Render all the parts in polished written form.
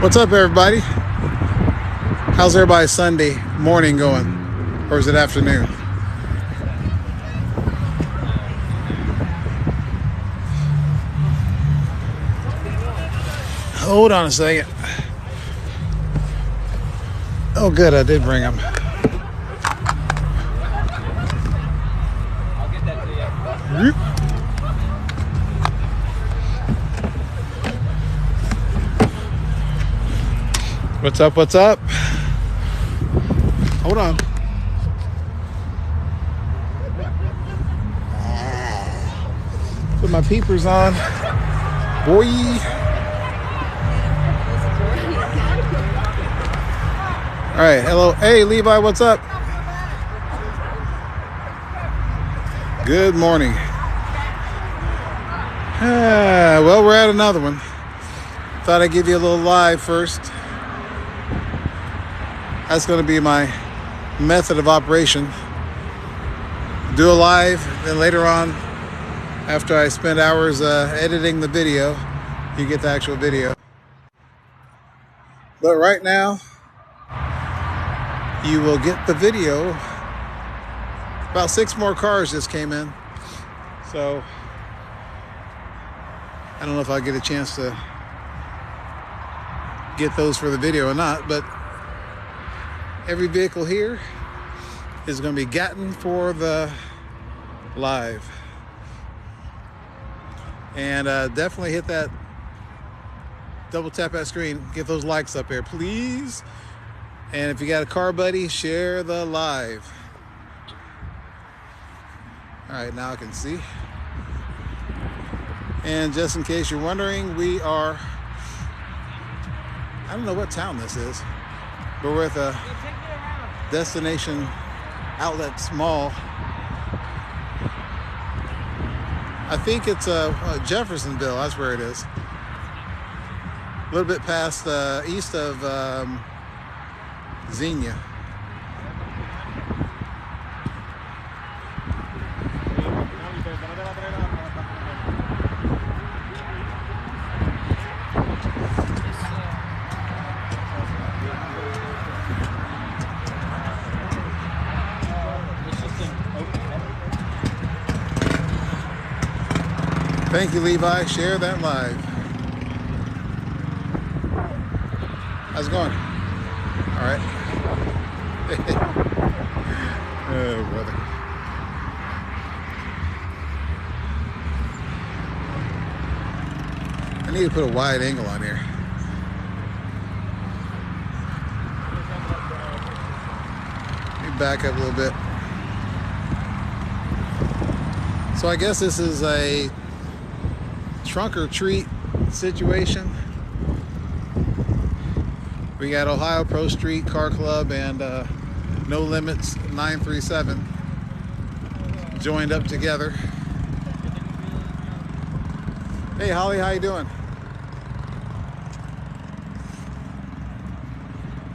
What's up, everybody? How's everybody's Sunday morning going? Or is it afternoon? Hold on a second. Oh, good, I did bring them. I'll get that to you. What's up? What's up? Hold on. Put my peepers on. Boy. All right. Hello. Hey, Levi, what's up? Good morning. Well, we're at another one. Thought I'd give you a little live first. That's going to be my method of operation. Do a live, then later on, after I spend hours editing the video, you get the actual video. But right now, you will get the video. About 6 more cars just came in. So, I don't know if I'll get a chance to get those for the video or not, but every vehicle here is going to be gotten for the live. And definitely hit that double tap that screen, get those likes up there, please. And if you got a car buddy, share the live. All right, now I can see. And just in case you're wondering, we are, I don't know what town this is, but we're at the Destination Outlet Mall. I think it's Jeffersonville, that's where it is. A little bit past east of Xenia. Thank you, Levi. Share that live. How's it going? All right. Oh, brother. I need to put a wide angle on here. Let me back up a little bit. So I guess this is a trunk or treat situation. We got Ohio ProStreet Car Club and No Limits 937 joined up together. Hey Holly, how you doing?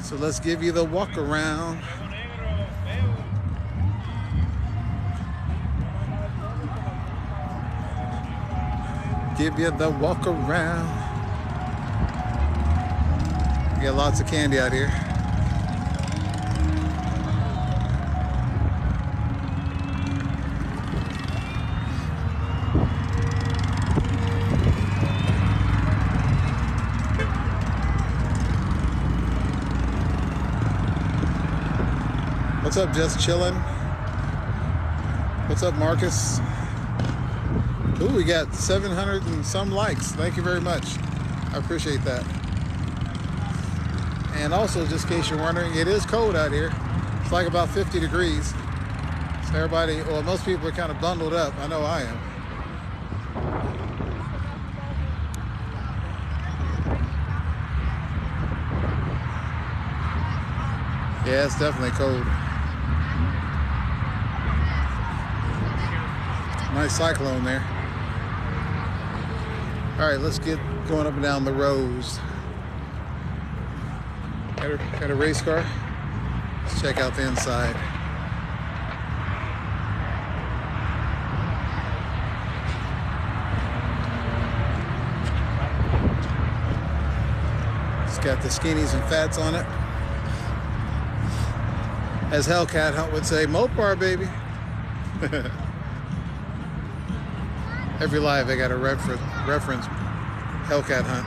So let's give you the walk around. Give you the walk around. We got lots of candy out here. What's up, just chillin'? What's up, Marcus? Ooh, we got 700 and some likes. Thank you very much. I appreciate that. And also, just in case you're wondering, it is cold out here. It's like about 50 degrees. So everybody, well, most people are kind of bundled up. I know I am. Yeah, it's definitely cold. Nice cyclone there. All right, let's get going up and down the rows. Got a race car. Let's check out the inside. Got the skinnies and fats on it. As Hellcat Hunt would say, Mopar, baby. Every live, I got to reference Hellcat Hunt.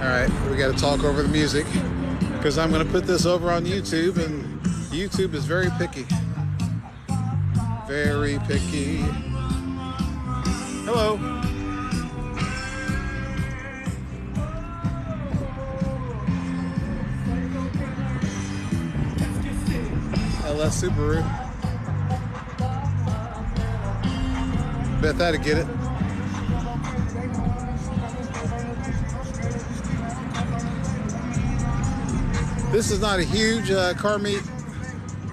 All right, we got to talk over the music because I'm going to put this over on YouTube, and YouTube is very picky. Very picky. Hello. LS Subaru. Bet that'd get it. This is not a huge car meet,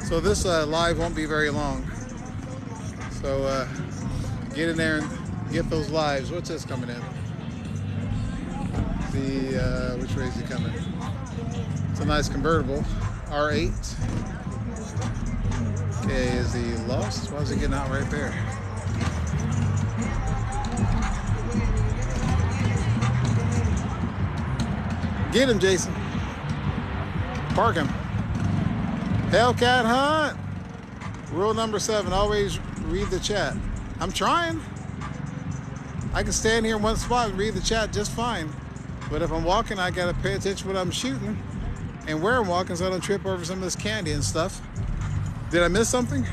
so this live won't be very long. So get in there and get those lives. What's this coming in? The which way is he coming? It's a nice convertible, R8. Okay, is he lost? Why is he getting out right there? Get him, Jason. Park him. Hellcat Hunt. Rule number 7, always read the chat. I'm trying. I can stand here in one spot and read the chat just fine. But if I'm walking, I gotta pay attention to what I'm shooting and where I'm walking so I don't trip over some of this candy and stuff. Did I miss something?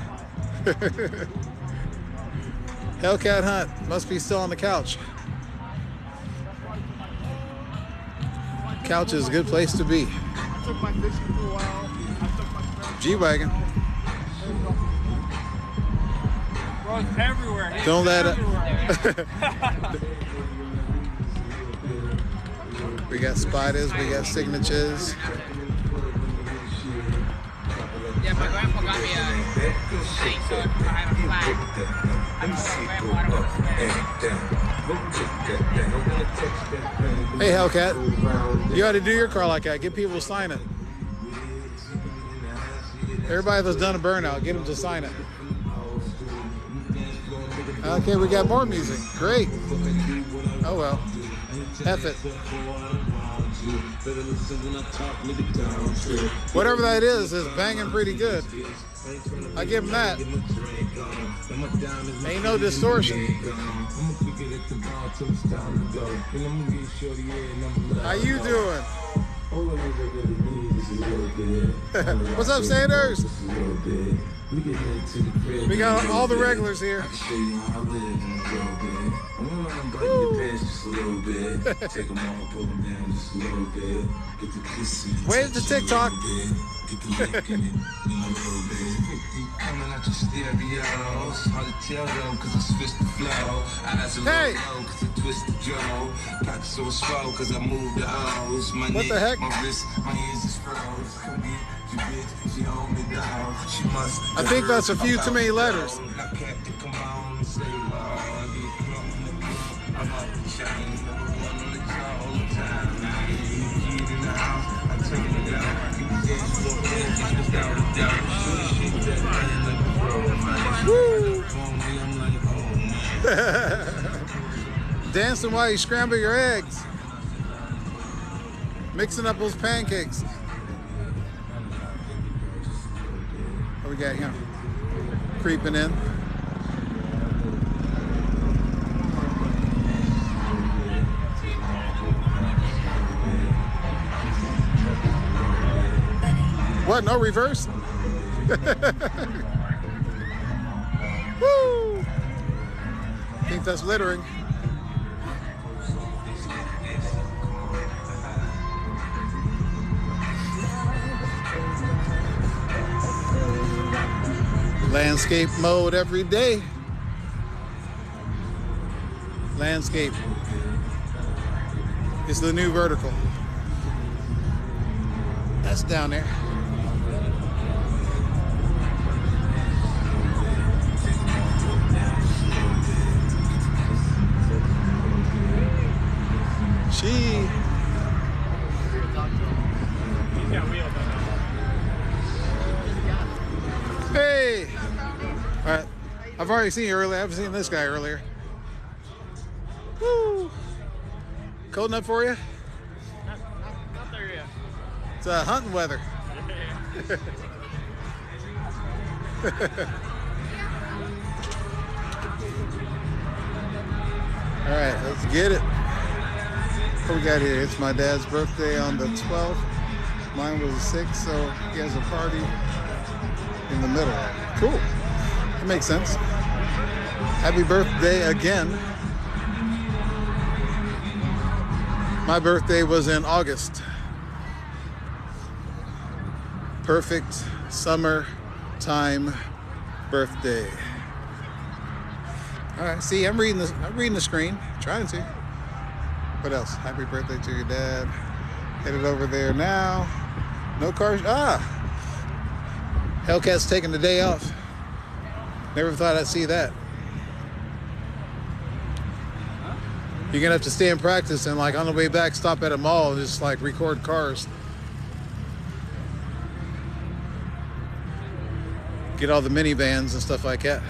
Hellcat Hunt must be still on the couch. Couch is a good place to be. I took my fishing for a while. G-Wagon. Bro, it's everywhere. Don't let it. We got spiders, we got signatures. Yeah, my grandpa got me a thing so I have a flag. Hey Hellcat, you ought to do your car like that. Get people to sign it. Everybody that's done a burnout, get them to sign it. Okay, we got more music. Great. Oh well. F it. Whatever that is banging pretty good. I give him that. Ain't no distortion. How you doing? What's up, Sanders? We got all the regulars here. Where's the TikTok? Hey! What the heck? I think that's a few too many letters. Woo! Dancing while you scramble your eggs. Mixing up those pancakes. What we got here? Creeping in. What? No reverse? Woo! I think that's littering. Landscape mode every day. Landscape. It's the new vertical. That's down there. Hey! Alright. I've already seen you earlier. I haven't seen this guy earlier. Woo! Cold enough for you? Not there yet. It's hunting weather. All right, let's get it. What we got here? It's my dad's birthday on the 12th. Mine was the 6th, so he has a party in the middle. Cool. That makes sense. Happy birthday again. My birthday was in August. Perfect summertime birthday. All right, see, I'm reading the screen, trying to. What else? Happy birthday to your dad. Headed over there now. No cars. Hellcat's taking the day off. Never thought I'd see that. You're gonna have to stay in practice and like on the way back, stop at a mall and just like record cars. Get all the minivans and stuff like that.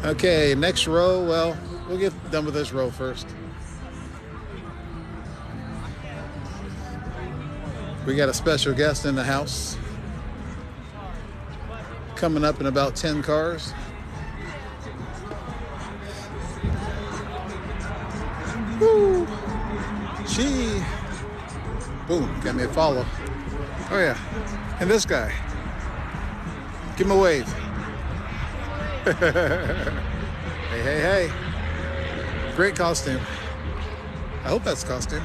Okay, next row. Well, we'll get done with this row first. We got a special guest in the house. Coming up in about 10 cars. Woo! Boom, got me a follow. Oh yeah, and this guy. Give him a wave. Hey. Great costume. I hope that's costume.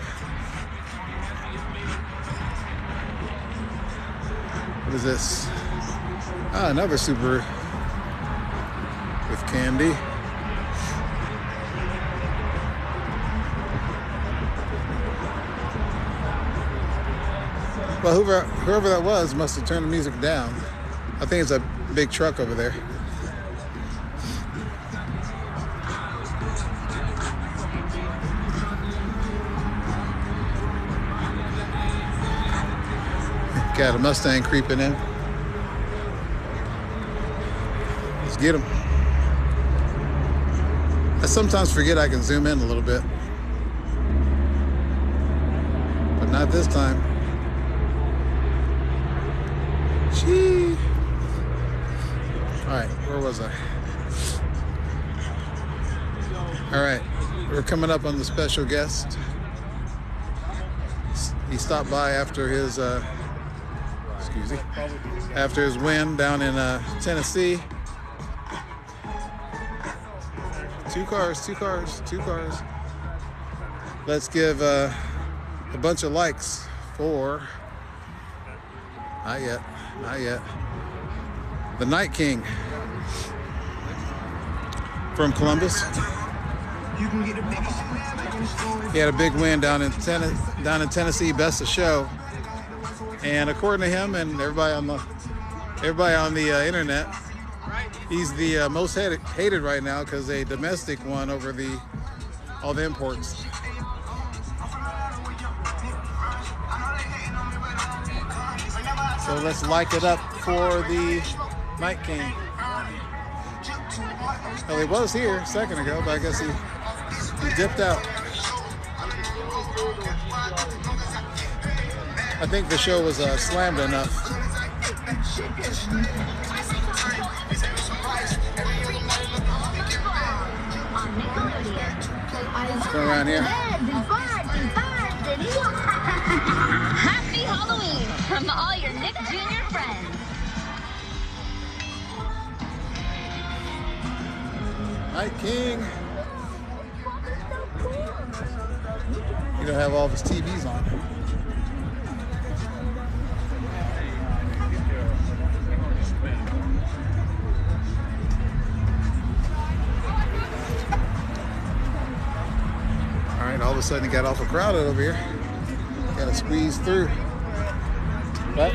What is this? Another Subaru with candy. Well, whoever that was must have turned the music down. I think it's a big truck over there. Got a Mustang creeping in. Let's get him. I sometimes forget I can zoom in a little bit, but not this time. Gee. All right, where was I? All right, we're coming up on the special guest. He stopped by after his after his win down in Tennessee. Two cars. Let's give a bunch of likes for not yet the Night King from Columbus. He had a big win down in Tennessee, best of show. And according to him and everybody on the internet, he's the most hated right now because a domestic won over all the imports. So let's like it up for the Night King. Well, he was here a second ago, but I guess he dipped out. I think the show was slammed enough. Let's go around here. Happy Halloween from all your Nick Jr. friends. Night King. You don't have all of his TVs on. All right, all of a sudden it got awful crowded over here. Got to squeeze through. What?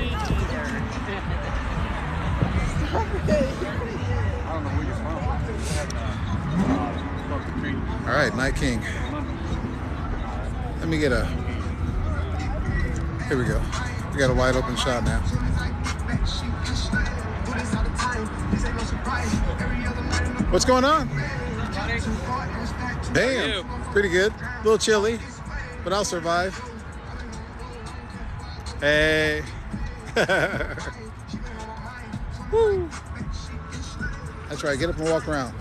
All right, Night King. Let me get a. Here we go. We got a wide open shot now. What's going on? Buddy. Damn, pretty good. A little chilly, but I'll survive. Hey. Woo. That's right, get up and walk around.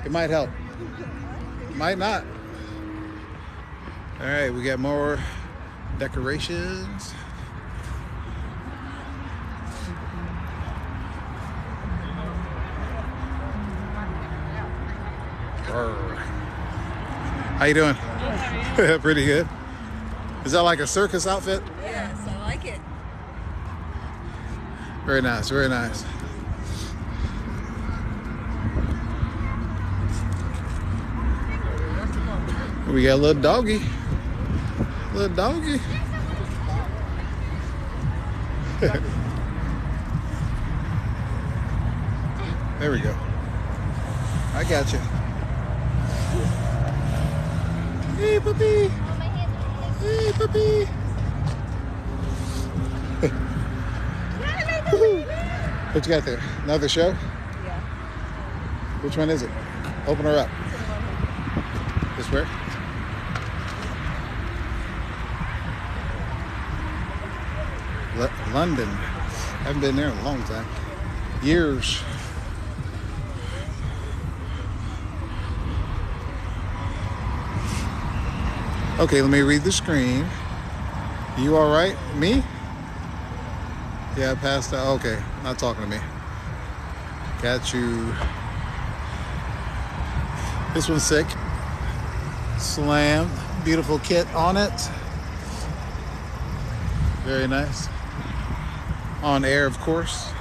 It might help. Might not. All right, we got more decorations. How you doing? Pretty good. Is that like a circus outfit? Yes, I like it. Very nice, very nice. We got a little doggy. Little doggy. There we go. I got you. Hey, puppy. Hey, puppy. What you got there? Another show? Yeah. Which one is it? Open her up. This where? London. Haven't been there in a long time. Years. Okay, let me read the screen. You all right? Me? Yeah, I passed out. Okay, not talking to me. Got you. This one's sick. Slam. Beautiful kit on it. Very nice. On air, of course.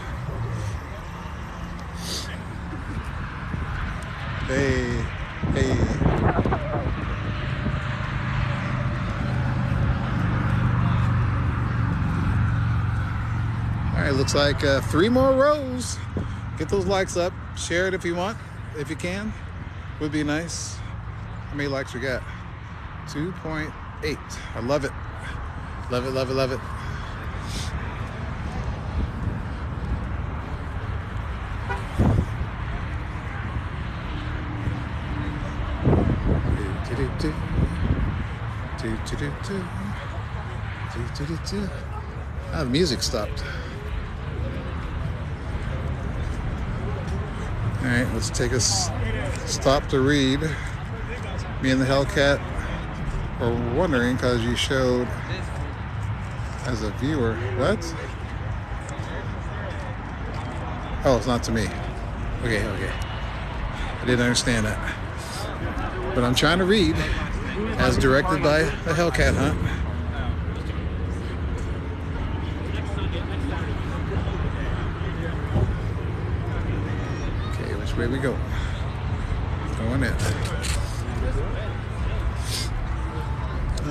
Hey, hey. All right, looks like 3 more rows. Get those likes up. Share it if you want, if you can. Would be nice. How many likes we got? 2.8. I love it. Love it, love it, love it. Ah, the music stopped. All right, let's take a stop to read. Me and the Hellcat are wondering because you showed as a viewer. What? Oh, it's not to me. Okay, okay. I didn't understand that. But I'm trying to read as directed by the Hellcat Hunt. Okay, which way we go? Going in.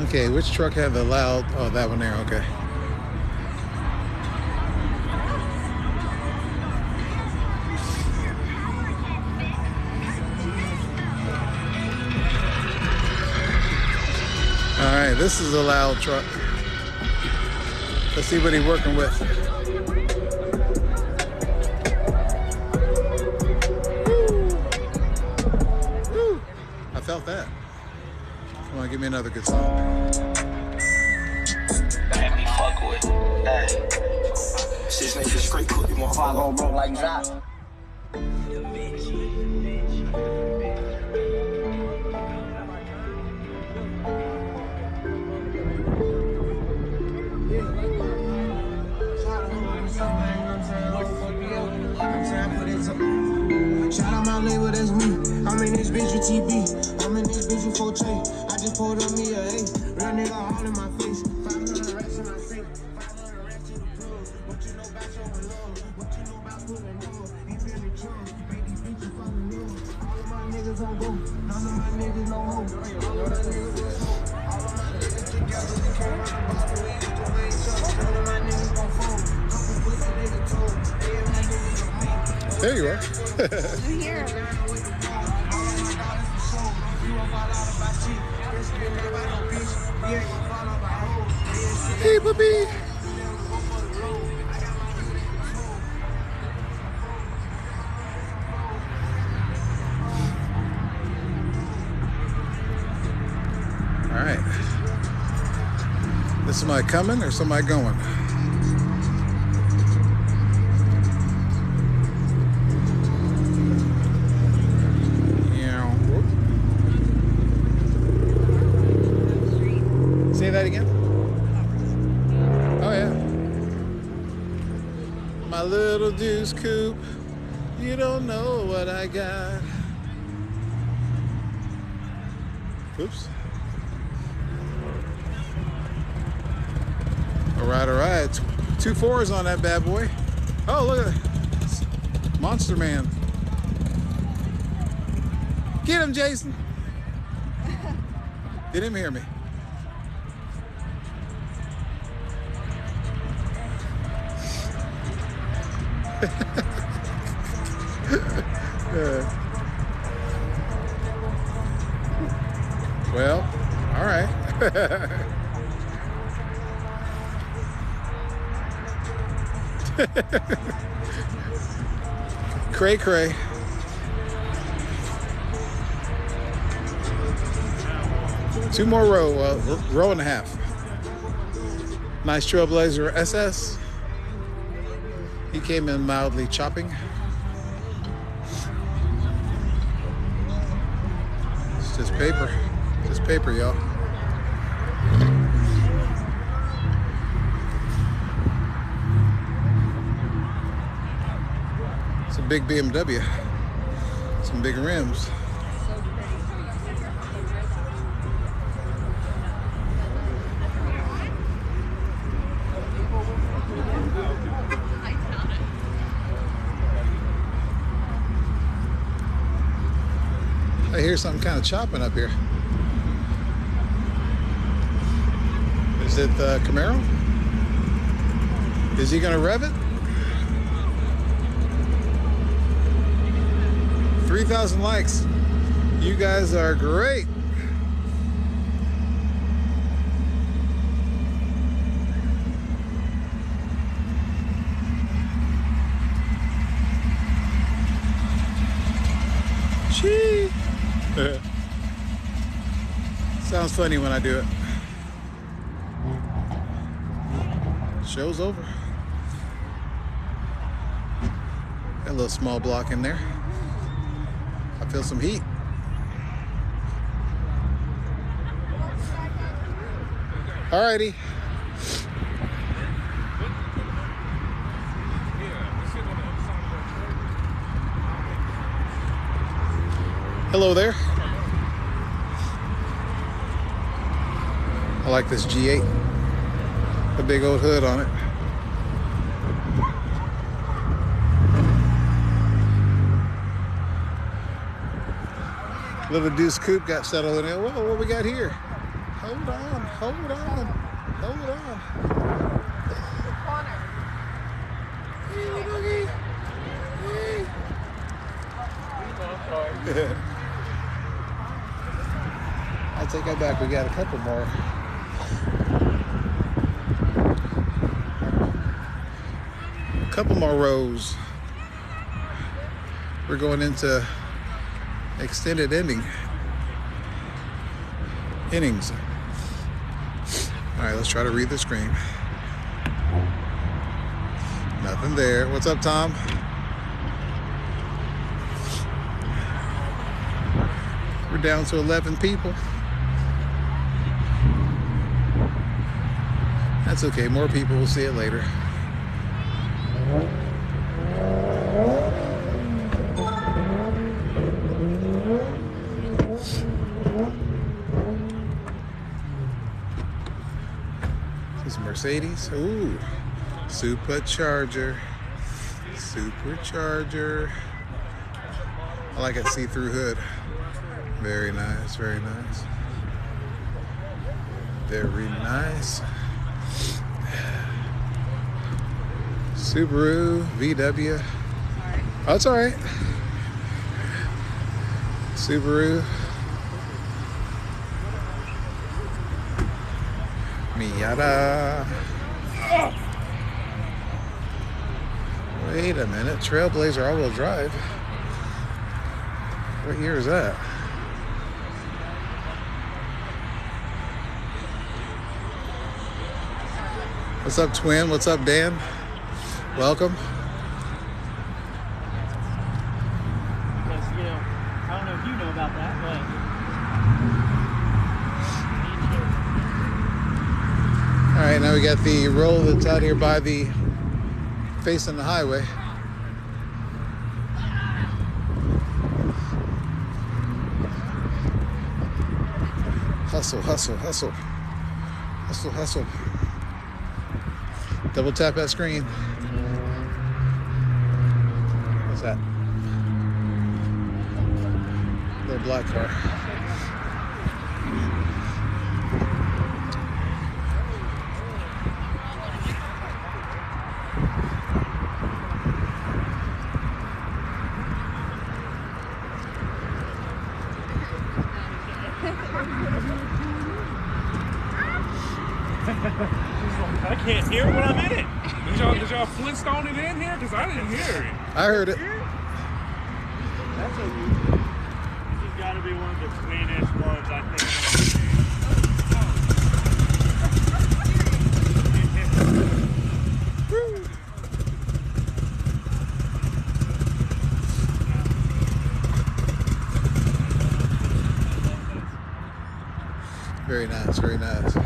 Okay, which truck had the loud? Oh, that one there, okay. All right, this is a loud truck. Let's see what he's working with. Woo. Woo. I felt that. Come on, give me another good song. Let me fuck with. Hey. 6 niggas straight cook, you want to follow broke like that. Shout out my label, that's me. I'm in this bitch with TB. I'm in this bitch with 4J. I just pulled on me a A. Real nigga all in my face. 500 racks in my face. 500 racks in the club. What you know about showing love? What you know about pulling love? Ain't really chums. Make these bitches fall in love. All of my niggas on go. None of my niggas no hope. All of my niggas will smoke. All of my niggas together. We came out the bottom. We used to wait up. None of my niggas gon' fold. Couple pussy niggas told. They and my niggas on me. There you are. I'm here. Hey, puppy. This somebody coming or somebody going? Say that again? Oh yeah. My little deuce coupe, you don't know what I got. Oops. All right. 2 4s on that bad boy. Oh, look at that. Monster Man. Get him, Jason. Did him hear me? Well, all right. Cray cray. Two more row and a half. Nice Trailblazer SS. He came in mildly chopping. It's just paper. Just paper, y'all. It's a big BMW. Some big rims. I hear something kind of chopping up here. Is it the Camaro? Is he gonna rev it? 3,000 likes. You guys are great. Chee. Sounds funny when I do it. Show's over. Got a little small block in there. I feel some heat. Alrighty. Hello there. I like this G8. The big old hood on it. Little Deuce Coupe got settled in there. Whoa, what we got here? Hold on, hold on, hold on. Hey, doggy. Hey. I take that back. We got a couple more. A couple more rows. We're going into extended innings. All right, let's try to read the screen. Nothing there. What's up, Tom? We're down to 11 people. That's okay. More people will see it later. This Mercedes. Ooh. Supercharger. Supercharger. I like that see-through hood. Very nice, very nice. Very nice. Subaru, VW. Oh, it's all right. Subaru. Miata. Wait a minute. Trailblazer all-wheel drive. What year is that? What's up, Twin? What's up, Dan? Welcome. Because, you know, I don't know if you know about that, but All right, now we got the roll that's out here by the facing the highway. Hustle, hustle, hustle. Hustle, hustle. Double tap that screen. What's that? Little black car. I can't hear when I'm in it. Did y'all Flintstone it in here? Because I didn't hear it. I heard it. that's a this has got to be one of the cleanest ones I think. Very nice, very nice.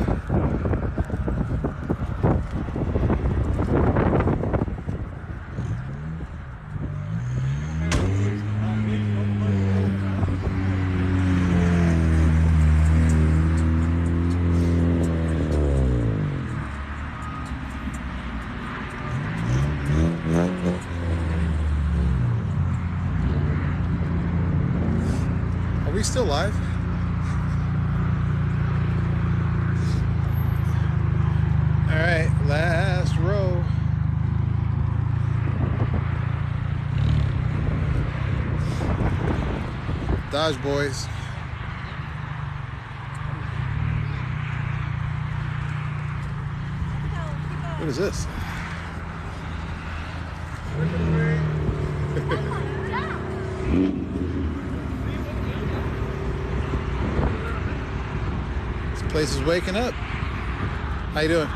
Are we still live? All right, last row. Dodge boys. What is this? This place is waking up. How you doing?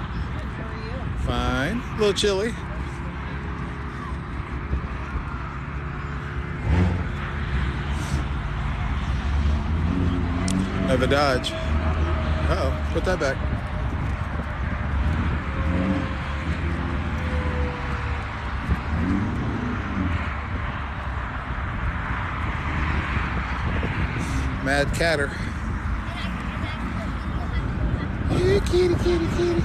Fine. A little chilly. Another Dodge. Uh-oh. Put that back. Mad Catter. Yeah, kitty, kitty, kitty.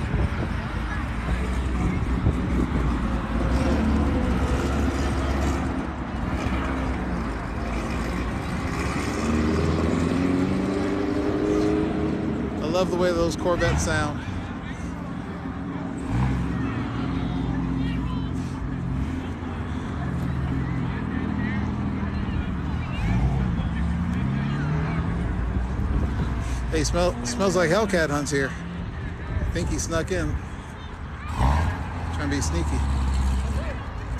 I love the way those Corvettes sound. Hey, smells like Hellcat hunts here. I think he snuck in. Trying to be sneaky.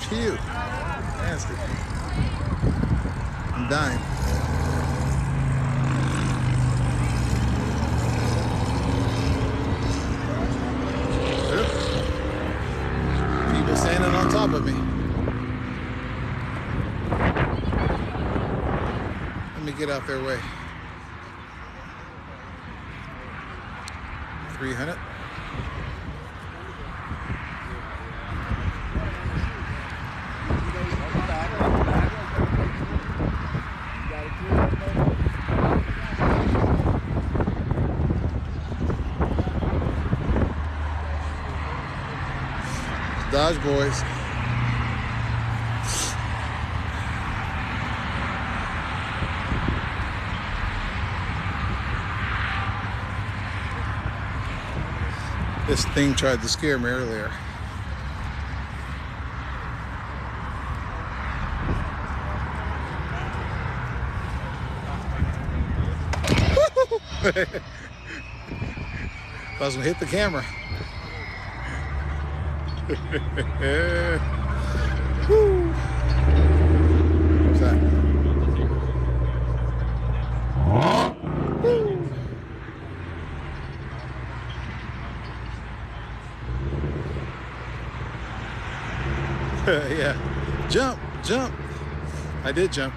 Phew. Nasty. I'm dying. People standing on top of me. Let me get out their way. 300. Dodge boys. This thing tried to scare me earlier. I was gonna hit the camera. Woo. What's that? Woo. Yeah. Jump, jump. I did jump.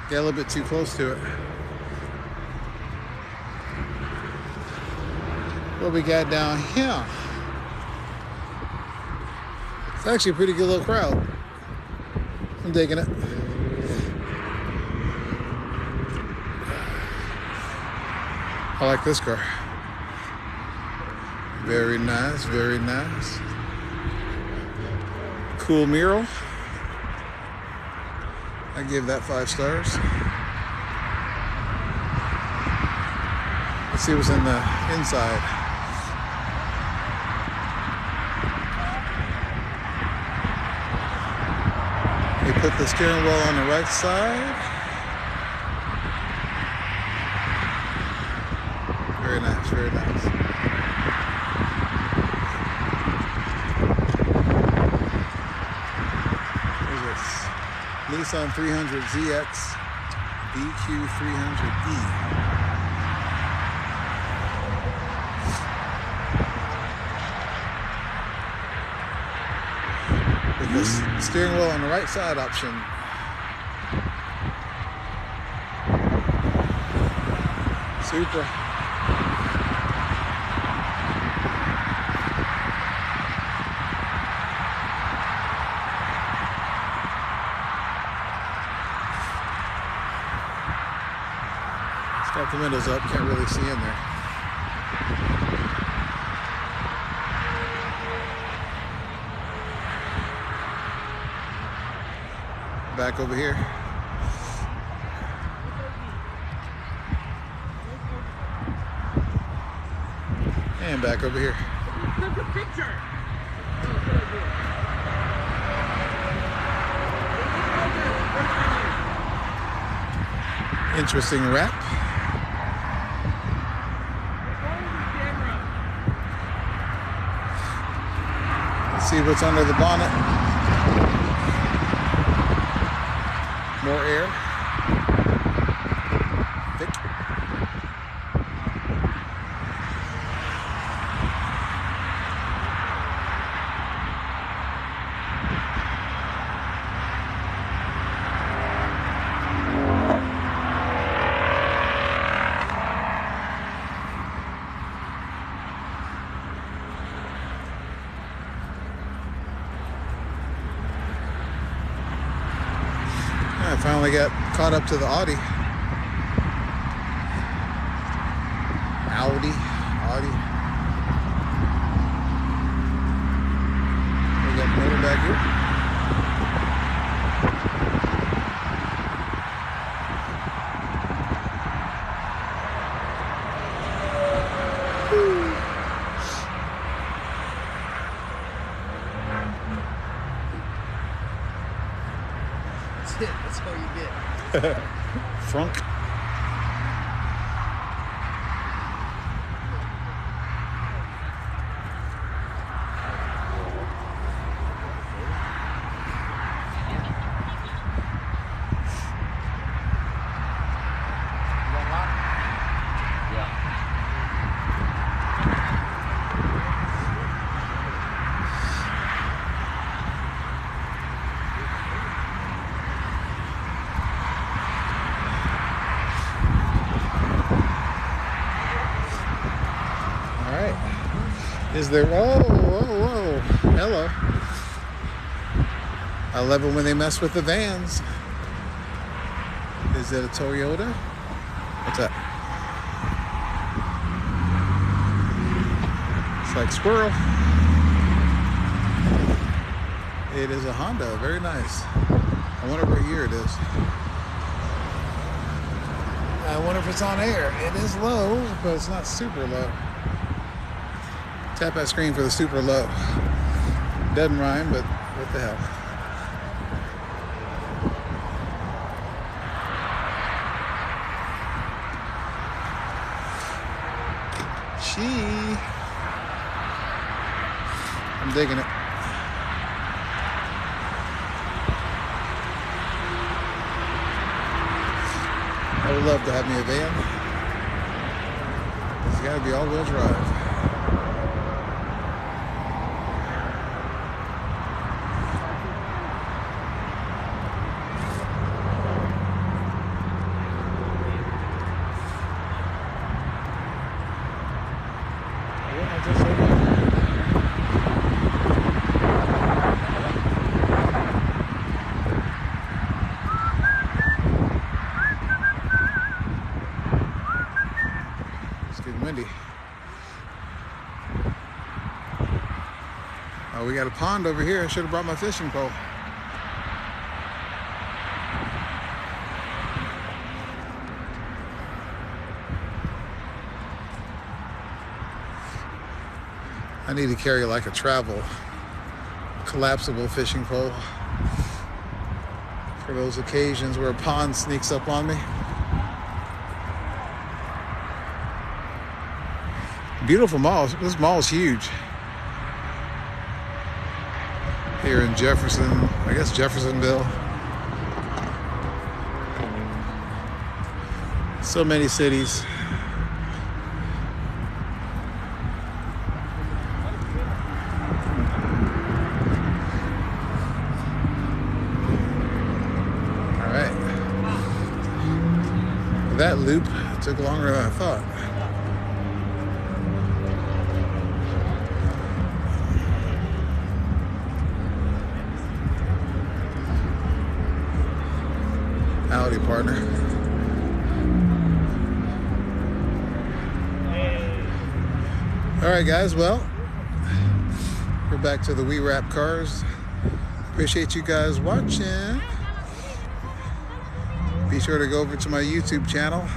Got a little bit too close to it. What we got down here? It's actually a pretty good little crowd. I'm digging it. I like this car. Very nice, very nice. Cool mural. I give that 5 stars. Let's see what's in the inside. They put the steering wheel on the right side. Very nice, very nice. Where's this? Nissan 300ZX BQ300E. With the steering wheel on the right side option. Super. Got the windows up, can't really see in there. Back over here. And back over here. Took a picture. Interesting wrap. Let's see what's under the bonnet. More air. Thick. I finally got caught up to the Audi. Audi. We got the motor back here. That's all you get. Frunk. Is there, whoa, hello. I love it when they mess with the vans. Is it a Toyota? What's that? It's like squirrel. It is a Honda, very nice. I wonder what year it is. I wonder if it's on air. It is low, but it's not super low. Tap that screen for the super low. Doesn't rhyme, but what the hell. I'm digging it. I would love to have me a van. It's got to be all-wheel drive. I just said that. It's getting windy. Oh, we got a pond over here. I should have brought my fishing pole. I need to carry like a travel collapsible fishing pole for those occasions where a pond sneaks up on me. Beautiful mall. This mall is huge. Here in Jefferson, I guess Jeffersonville. So many cities. That loop took longer than I thought. Howdy, partner. All right, guys. Well, we're back to the We Wrap Cars. Appreciate you guys watching. Be sure to go over to my YouTube channel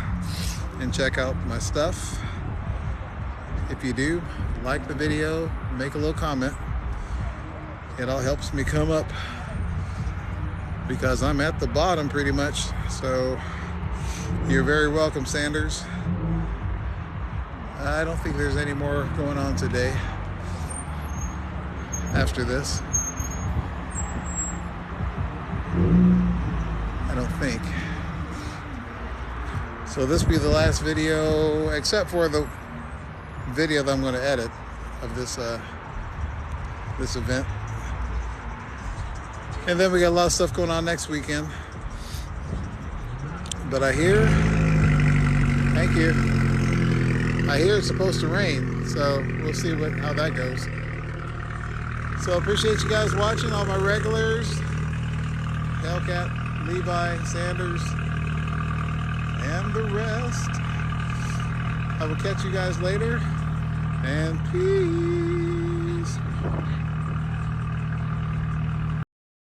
and check out my stuff. If you do, like the video, make a little comment. It all helps me come up because I'm at the bottom pretty much. So you're very welcome, Sanders. I don't think there's any more going on today after this. I don't think. So this will be the last video, except for the video that I'm going to edit of this this event. And then we got a lot of stuff going on next weekend. But I hear, thank you. I hear it's supposed to rain, so we'll see how that goes. So I appreciate you guys watching, all my regulars, Hellcat, Levi, Sanders, and the rest. I will catch you guys later, and peace.